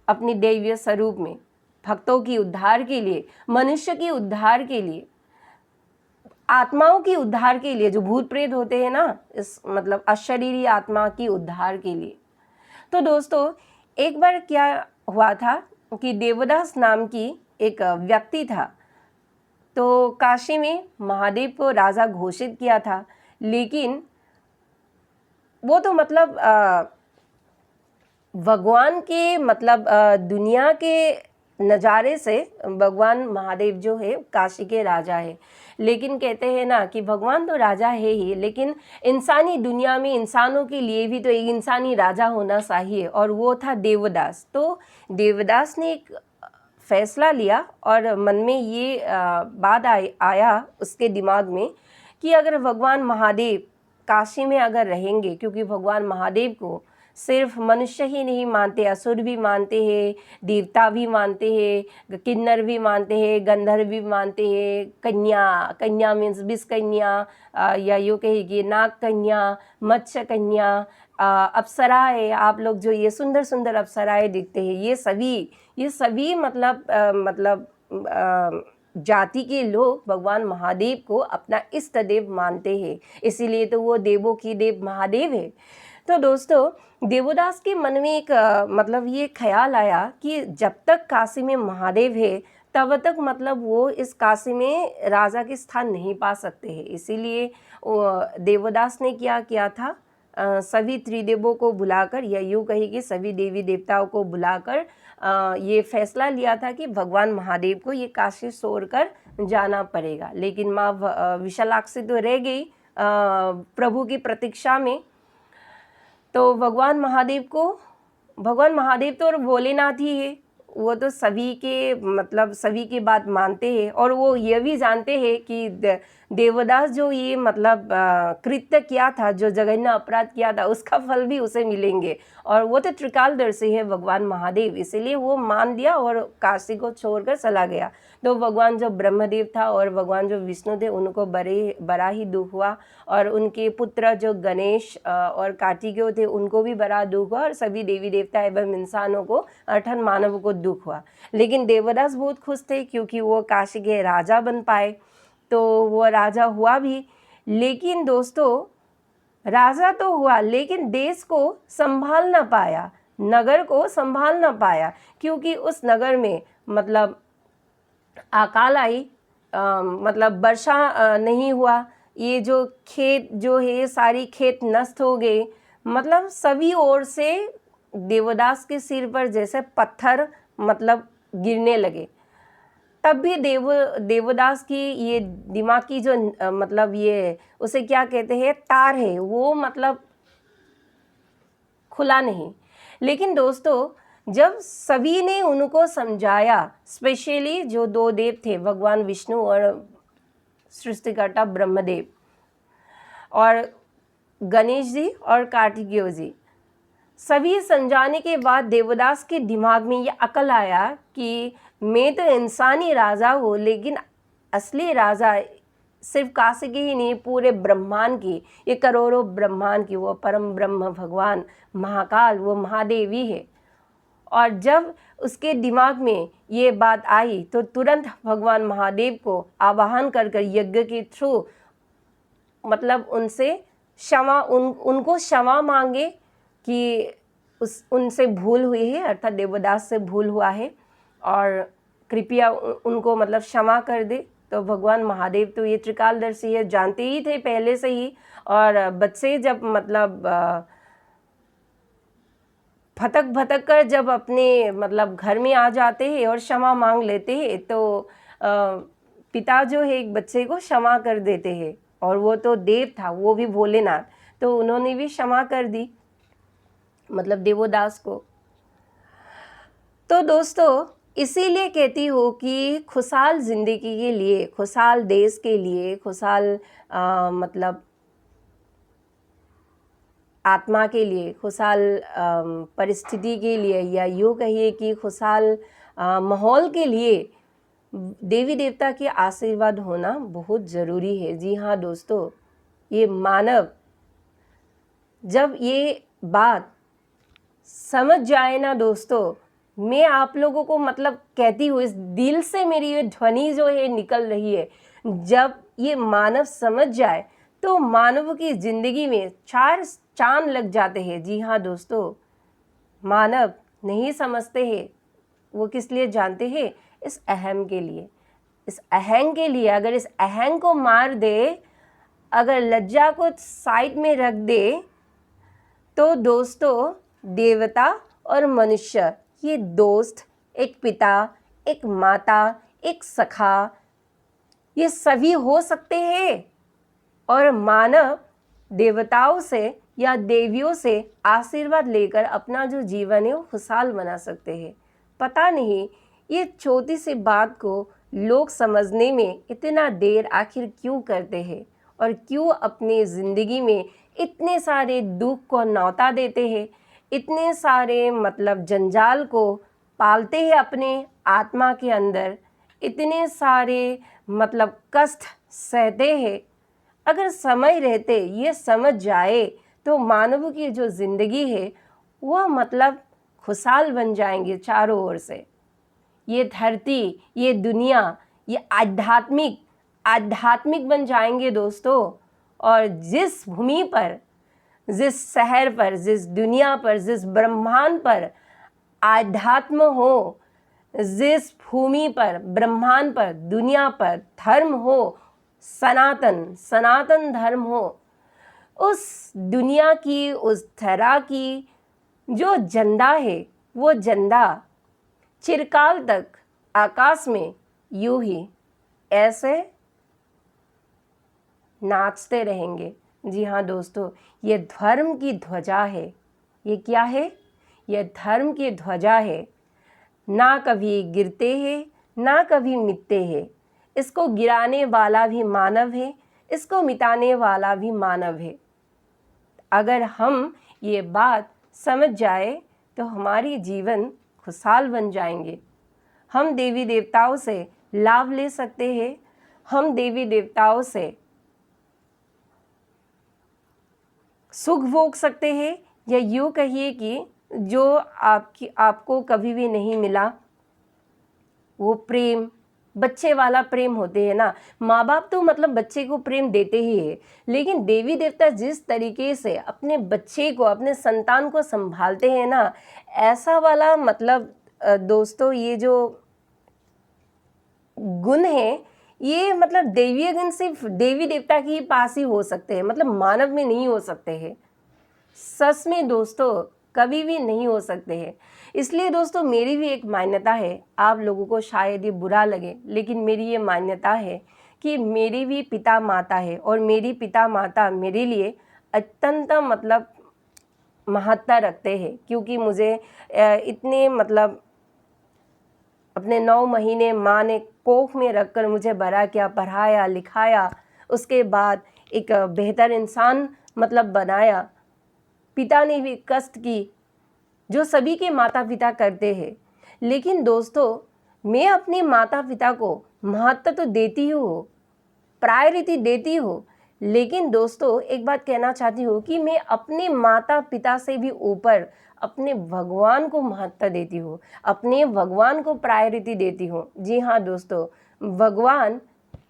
अपनी दैवीय स्वरूप में, भक्तों की उद्धार के लिए, मनुष्य की उद्धार के लिए, आत्माओं की उद्धार के लिए, जो भूत प्रेत होते हैं ना, इस मतलब अशरीरी आत्मा की उद्धार के लिए। तो दोस्तों, एक बार क्या हुआ था कि देवदास नाम की एक व्यक्ति था, तो काशी में महादेव को राजा घोषित किया था, लेकिन वो तो मतलब भगवान के मतलब दुनिया के नज़ारे से भगवान महादेव जो है काशी के राजा है, लेकिन कहते हैं ना कि भगवान तो राजा है ही, लेकिन इंसानी दुनिया में इंसानों के लिए भी तो एक इंसानी राजा होना चाहिए, और वो था देवदास। तो देवदास ने एक फैसला लिया और मन में ये बात आया उसके दिमाग में कि अगर भगवान महादेव काशी में अगर रहेंगे, क्योंकि भगवान महादेव को सिर्फ मनुष्य ही नहीं मानते, असुर भी मानते हैं, देवता भी मानते हैं, किन्नर भी मानते हैं, गंधर्व भी मानते हैं, कन्या मीन्स विष कन्या, या यूँ कहिए नाग कन्या, मत्स्य कन्या, अप्सराएँ, आप लोग जो ये सुंदर सुंदर अप्सराएँ दिखते हैं, ये सभी मतलब जाति के लोग भगवान महादेव को अपना इष्ट देव मानते हैं, इसीलिए तो वो देवों की देव महादेव है। तो दोस्तों देवदास के मन में एक मतलब ये ख्याल आया कि जब तक काशी में महादेव है तब तक मतलब वो इस काशी में राजा के स्थान नहीं पा सकते हैं। इसीलिए देवदास ने क्या किया था, सभी त्रिदेवों को बुलाकर, या यूँ कही कि सभी देवी देवताओं को बुलाकर ये फैसला लिया था कि भगवान महादेव को ये काशी छोड़कर जाना पड़ेगा। लेकिन माँ विशालाक्षी तो रह गई प्रभु की प्रतीक्षा में। तो भगवान महादेव तो और भोलेनाथ ही है, वो तो सभी के मतलब सभी की बात मानते हैं, और वो ये भी जानते हैं कि देवदास जो ये मतलब कृत्य किया था, जो जघन्य अपराध किया था, उसका फल भी उसे मिलेंगे, और वो तो त्रिकालदर्शी है भगवान महादेव। इसीलिए वो मान लिया और काशी को छोड़कर चला गया। तो भगवान जो ब्रह्मदेव था और भगवान जो विष्णु थे उनको बड़ा ही दुख हुआ, और उनके पुत्र जो गणेश और कार्तिकेय थे उनको भी बड़ा दुख हुआ, और सभी देवी देवता एवं इंसानों को अर्थात मानव को दुख हुआ। लेकिन देवदास बहुत खुश थे क्योंकि वो काशी के राजा बन पाए। तो वो राजा हुआ भी, लेकिन दोस्तों राजा तो हुआ लेकिन देश को संभाल ना पाया, नगर को संभाल ना पाया, क्योंकि उस नगर में मतलब अकाल आई, मतलब वर्षा नहीं हुआ, ये जो खेत जो है सारी खेत नष्ट हो गए, मतलब सभी ओर से देवदास के सिर पर जैसे पत्थर मतलब गिरने लगे। तब भी देवदास की ये दिमाग की जो मतलब ये उसे क्या कहते हैं तार है, वो मतलब खुला नहीं। लेकिन दोस्तों जब सभी ने उनको समझाया, स्पेशली जो दो देव थे भगवान विष्णु और सृष्टिकर्ता ब्रह्मदेव और गणेश जी और कार्तिकेय जी, सभी समझाने के बाद देवदास के दिमाग में ये अकल आया कि मैं तो इंसानी राजा हूँ, लेकिन असली राजा सिर्फ काशी की ही नहीं, पूरे ब्रह्मांड की, ये करोड़ों ब्रह्मांड की वो परम ब्रह्म भगवान महाकाल वो महादेव ही है। और जब उसके दिमाग में ये बात आई तो तुरंत भगवान महादेव को आवाहन कर यज्ञ के थ्रू मतलब उनसे क्षमा उनको क्षमा मांगे कि उनसे भूल हुई है, अर्थात देवदास से भूल हुआ है, और कृपया उनको मतलब क्षमा कर दे। तो भगवान महादेव तो ये त्रिकालदर्शी है, जानते ही थे पहले से ही, और बच्चे जब मतलब भटक कर जब अपने मतलब घर में आ जाते हैं और क्षमा मांग लेते हैं, तो पिता जो है एक बच्चे को क्षमा कर देते हैं, और वो तो देव था, वो भी भोलेनाथ, तो उन्होंने भी क्षमा कर दी मतलब देवदास को। तो दोस्तों इसीलिए कहती हूँ कि खुशहाल ज़िंदगी के लिए, खुशहाल देश के लिए, खुशहाल मतलब आत्मा के लिए, खुशहाल परिस्थिति के लिए, या यूँ कहिए कि खुशहाल माहौल के लिए देवी देवता के आशीर्वाद होना बहुत ज़रूरी है। जी हाँ दोस्तों, ये मानव जब ये बात समझ जाए ना दोस्तों, मैं आप लोगों को मतलब कहती हूँ, इस दिल से मेरी ये ध्वनि जो है निकल रही है, जब ये मानव समझ जाए तो मानव की ज़िंदगी में 4 चांद लग जाते हैं। जी हाँ दोस्तों, मानव नहीं समझते हैं, वो किस लिए जानते हैं? इस अहम के लिए, इस अहंग के लिए। अगर इस अहंग को मार दे, अगर लज्जा को साइड में रख दे, तो दोस्तों देवता और मनुष्य ये दोस्त, एक पिता, एक माता, एक सखा, ये सभी हो सकते हैं, और मानव देवताओं से या देवियों से आशीर्वाद लेकर अपना जो जीवन है वो खुशहाल बना सकते हैं। पता नहीं ये छोटी सी बात को लोग समझने में इतना देर आखिर क्यों करते हैं, और क्यों अपनी ज़िंदगी में इतने सारे दुख को न्योता देते हैं, इतने सारे मतलब जंजाल को पालते हैं अपने आत्मा के अंदर, इतने सारे मतलब कष्ट सहते हैं। अगर समय रहते ये समझ जाए तो मानव की जो ज़िंदगी है वह मतलब खुशहाल बन जाएंगे चारों ओर से। ये धरती, ये दुनिया, ये आध्यात्मिक बन जाएंगे दोस्तों। और जिस भूमि पर जिस शहर पर, जिस दुनिया पर, जिस ब्रह्मांड पर आध्यात्म हो, जिस भूमि पर, ब्रह्मांड पर, दुनिया पर धर्म हो, सनातन धर्म हो, उस दुनिया की, उस धरा की जो झंडा है, वो झंडा चिरकाल तक आकाश में यूं ही ऐसे नाचते रहेंगे। जी हाँ दोस्तों, ये धर्म की ध्वजा है। ये क्या है? ये धर्म की ध्वजा है। ना कभी गिरते हैं, ना कभी मिटते हैं। इसको गिराने वाला भी मानव है, इसको मिटाने वाला भी मानव है। अगर हम ये बात समझ जाए तो हमारी जीवन खुशहाल बन जाएंगे। हम देवी देवताओं से लाभ ले सकते हैं। हम देवी देवताओं से सुख भोग सकते हैं, या यूँ कहिए कि जो आपको कभी भी नहीं मिला, वो प्रेम, बच्चे वाला प्रेम होते हैं ना। माँ बाप तो मतलब बच्चे को प्रेम देते ही है, लेकिन देवी देवता जिस तरीके से अपने बच्चे को, अपने संतान को संभालते हैं ना, ऐसा वाला मतलब दोस्तों ये जो गुण है, ये मतलब दैवीय गुण सिर्फ देवी देवता के ही पास ही हो सकते हैं, मतलब मानव में नहीं हो सकते हैं। सच में दोस्तों कभी भी नहीं हो सकते हैं। इसलिए दोस्तों मेरी भी एक मान्यता है, आप लोगों को शायद ये बुरा लगे, लेकिन मेरी ये मान्यता है कि मेरी भी पिता माता है, और मेरी पिता माता मेरे लिए अत्यंत मतलब महत्ता रखते हैं, क्योंकि मुझे इतने मतलब अपने 9 महीने माँ ने कोख में रखकर मुझे बड़ा किया, पढ़ाया लिखाया, उसके बाद एक बेहतर इंसान मतलब बनाया। पिता ने भी कष्ट की, जो सभी के माता पिता करते हैं। लेकिन दोस्तों मैं अपने माता पिता को महत्व तो देती हूँ, प्रायोरिटी देती हूँ, लेकिन दोस्तों एक बात कहना चाहती हूँ कि मैं अपने माता पिता से भी ऊपर अपने भगवान को महत्व देती हूँ, अपने भगवान को प्रायोरिटी देती हूँ। जी हाँ दोस्तों, भगवान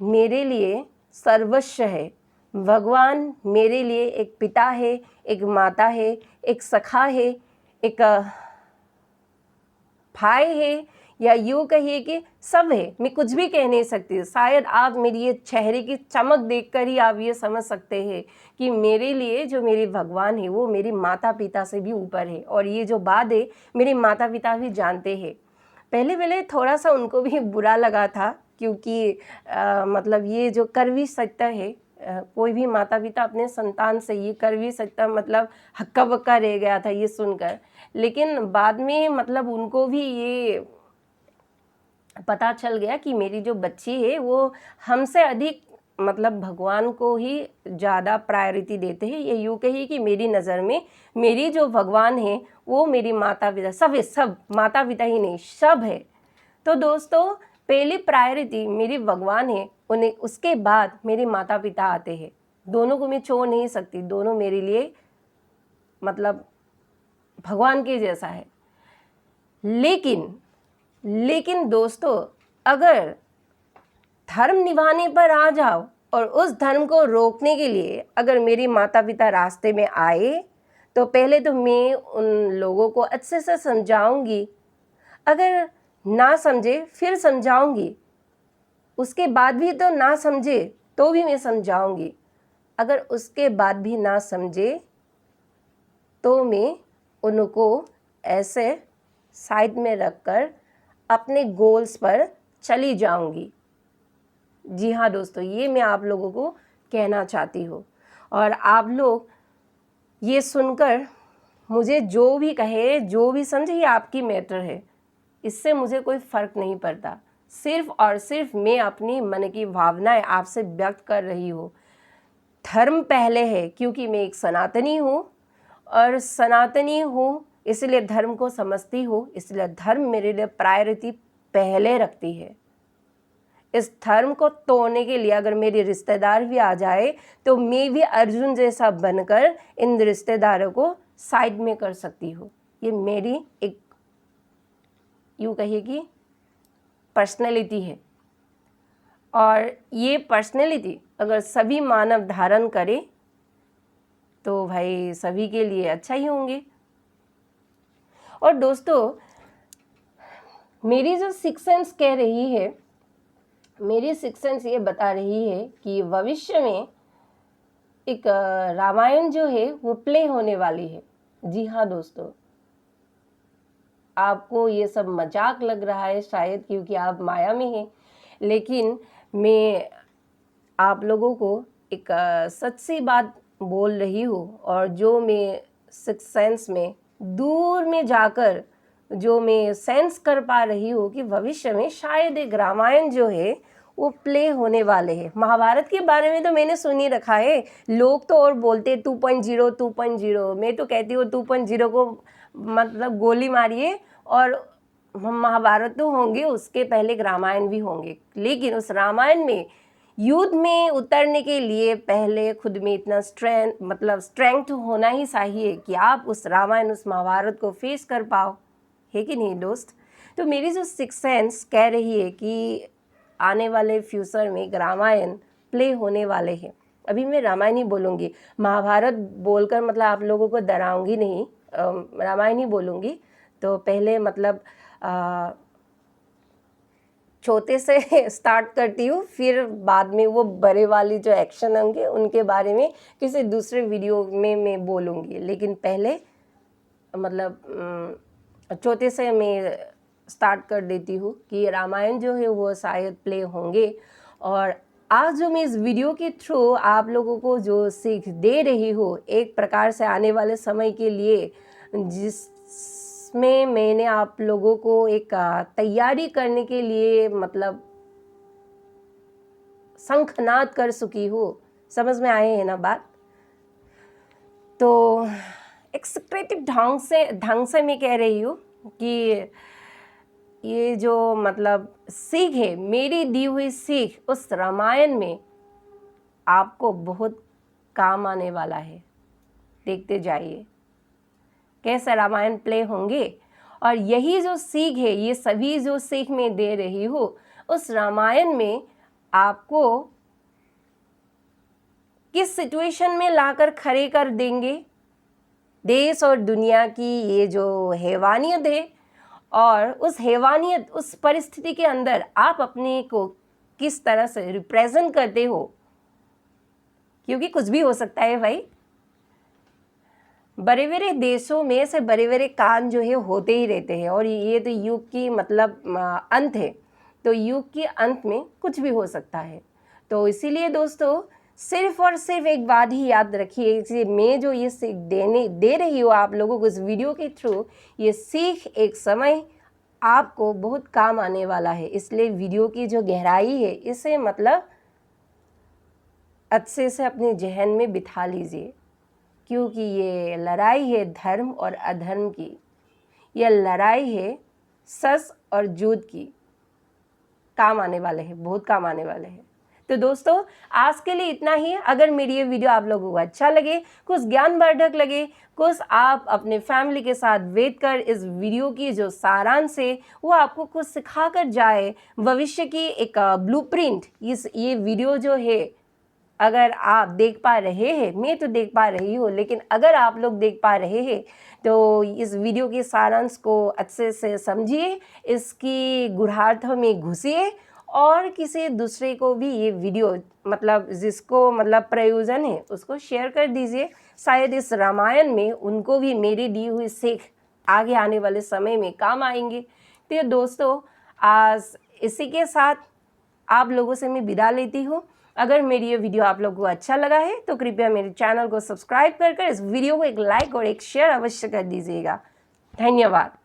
मेरे लिए सर्वस्व है। भगवान मेरे लिए एक पिता है, एक माता है, एक सखा है, एक भाई है, या यूँ कहिए कि सब है। मैं कुछ भी कह नहीं सकती। शायद आप मेरी ये चेहरे की चमक देखकर ही आप ये समझ सकते हैं कि मेरे लिए जो मेरे भगवान है वो मेरे माता पिता से भी ऊपर है। और ये जो बात है मेरे माता पिता भी जानते हैं। पहले थोड़ा सा उनको भी बुरा लगा था, क्योंकि मतलब ये जो कड़वी सत्य है, कोई भी माता पिता अपने संतान से ये कड़वी सत्य मतलब हक्का बक्का रह गया था ये सुनकर। लेकिन बाद में मतलब उनको भी ये पता चल गया कि मेरी जो बच्ची है वो हमसे अधिक मतलब भगवान को ही ज़्यादा प्रायोरिटी देते हैं। ये यूँ कहिए कि मेरी नज़र में मेरी जो भगवान है वो मेरी माता पिता सब है, सब माता पिता ही नहीं सब है। तो दोस्तों पहली प्रायोरिटी मेरी भगवान है, उन्हें उसके बाद मेरे माता पिता आते हैं। दोनों को मैं छोड़ नहीं सकती, दोनों मेरे लिए मतलब भगवान के जैसा है। लेकिन दोस्तों अगर धर्म निभाने पर आ जाओ और उस धर्म को रोकने के लिए अगर मेरे माता पिता रास्ते में आए, तो पहले तो मैं उन लोगों को अच्छे से समझाऊंगी। अगर ना समझे फिर समझाऊंगी, उसके बाद भी तो ना समझे तो भी मैं समझाऊंगी। अगर उसके बाद भी ना समझे तो मैं उनको ऐसे साइड में रखकर अपने गोल्स पर चली जाऊंगी। जी हाँ दोस्तों, ये मैं आप लोगों को कहना चाहती हूँ। और आप लोग ये सुनकर मुझे जो भी कहे, जो भी समझे, ये आपकी मैटर है, इससे मुझे कोई फ़र्क नहीं पड़ता। सिर्फ और सिर्फ मैं अपनी मन की भावनाएं आपसे व्यक्त कर रही हूँ। धर्म पहले है, क्योंकि मैं एक सनातनी हूँ, और सनातनी हूँ इसलिए धर्म को समझती हूँ, इसलिए धर्म मेरे लिए प्रायोरिटी पहले रखती है। इस धर्म को तोड़ने के लिए अगर मेरे रिश्तेदार भी आ जाए तो मैं भी अर्जुन जैसा बनकर इन रिश्तेदारों को साइड में कर सकती हूँ। ये मेरी एक यूँ कहिए कि पर्सनैलिटी है। और ये पर्सनैलिटी अगर सभी मानव धारण करे तो भाई सभी के लिए अच्छा ही होंगे। और दोस्तों, मेरी जो सिक्स सेंस कह रही है, मेरी सिक्स सेंस ये बता रही है कि भविष्य में एक रामायण जो है वो प्ले होने वाली है। जी हाँ दोस्तों, आपको ये सब मजाक लग रहा है शायद, क्योंकि आप माया में हैं, लेकिन मैं आप लोगों को एक सच सी बात बोल रही हूँ, और जो मैं सिक्स सेंस में दूर में जाकर जो मैं सेंस कर पा रही हूँ कि भविष्य में शायद एक रामायण जो है वो प्ले होने वाले हैं। महाभारत के बारे में तो मैंने सुन ही रखा है, लोग तो और बोलते 2.0 2.0, मैं तो कहती हूँ 2.0 को मतलब गोली मारिए और महाभारत तो होंगे, उसके पहले एक रामायण भी होंगे। लेकिन उस रामायण में युद्ध में उतरने के लिए पहले खुद में इतना स्ट्रेंथ होना ही चाहिए कि आप उस रामायण, उस महाभारत को फेस कर पाओ, है कि नहीं दोस्त। तो मेरी जो सिक्स सेंस कह रही है कि आने वाले फ्यूचर में एक रामायण प्ले होने वाले हैं। अभी मैं रामायण ही बोलूँगी, महाभारत बोलकर मतलब आप लोगों को डराऊंगी नहीं, रामायण ही बोलूँगी। तो पहले छोटे से स्टार्ट करती हूँ, फिर बाद में वो बड़े वाली जो एक्शन होंगे उनके बारे में किसी दूसरे वीडियो में मैं बोलूँगी। लेकिन पहले छोटे से मैं स्टार्ट कर देती हूँ कि रामायण जो है वो शायद प्ले होंगे। और आज जो मैं इस वीडियो के थ्रू आप लोगों को जो सीख दे रही हूँ, एक प्रकार से आने वाले समय के लिए, जिसमें मैंने आप लोगों को एक तैयारी करने के लिए शंखनाद कर चुकी हूँ। समझ में आए हैं ना बात। तो एक सीक्रेटिव ढंग से मैं कह रही हूँ कि ये जो सीख है, मेरी दी हुई सीख उस रामायण में आपको बहुत काम आने वाला है। देखते जाइए कैसे रामायण प्ले होंगे। और यही जो सीख है, ये सभी जो सीख मैं दे रही हूँ, उस रामायण में आपको किस सिचुएशन में लाकर खड़े कर देंगे। देश और दुनिया की ये जो हैवानियत है, और उस हैवानियत, उस परिस्थिति के अंदर आप अपने को किस तरह से रिप्रेजेंट करते हो, क्योंकि कुछ भी हो सकता है भाई। बड़े बड़े देशों में से बड़े बड़े कांड जो है होते ही रहते हैं, और ये तो युग की अंत है, तो युग के अंत में कुछ भी हो सकता है। तो इसीलिए दोस्तों, सिर्फ और सिर्फ एक बात ही याद रखिए कि मैं जो ये सीख दे रही हूँ आप लोगों को इस वीडियो के थ्रू, ये सीख एक समय आपको बहुत काम आने वाला है। इसलिए वीडियो की जो गहराई है, इसे अच्छे से अपने जहन में बिठा लीजिए, क्योंकि ये लड़ाई है धर्म और अधर्म की, यह लड़ाई है सच और झूठ की। काम आने वाले हैं, बहुत काम आने वाले हैं। तो दोस्तों, आज के लिए इतना ही। अगर मेरी ये वीडियो आप लोगों को अच्छा लगे, कुछ ज्ञानवर्धक लगे, कुछ आप अपने फैमिली के साथ बैठकर इस वीडियो की जो सारांश है वो आपको कुछ सिखा कर जाए, भविष्य की एक ब्लूप्रिंट, ये वीडियो जो है अगर आप देख पा रहे हैं, मैं तो देख पा रही हूँ, लेकिन अगर आप लोग देख पा रहे हैं तो इस वीडियो के सारांश को अच्छे से समझिए, इसकी गूढ़ार्थों में घुसिए, और किसी दूसरे को भी ये वीडियो जिसको प्रयोजन है उसको शेयर कर दीजिए। शायद इस रामायण में उनको भी मेरी दी हुई सीख आगे आने वाले समय में काम आएंगे। तो दोस्तों, आज इसी के साथ आप लोगों से मैं विदा लेती हूँ। अगर मेरी ये वीडियो आप लोगों को अच्छा लगा है तो कृपया मेरे चैनल को सब्सक्राइब कर इस वीडियो को एक लाइक और एक शेयर अवश्य कर दीजिएगा। धन्यवाद।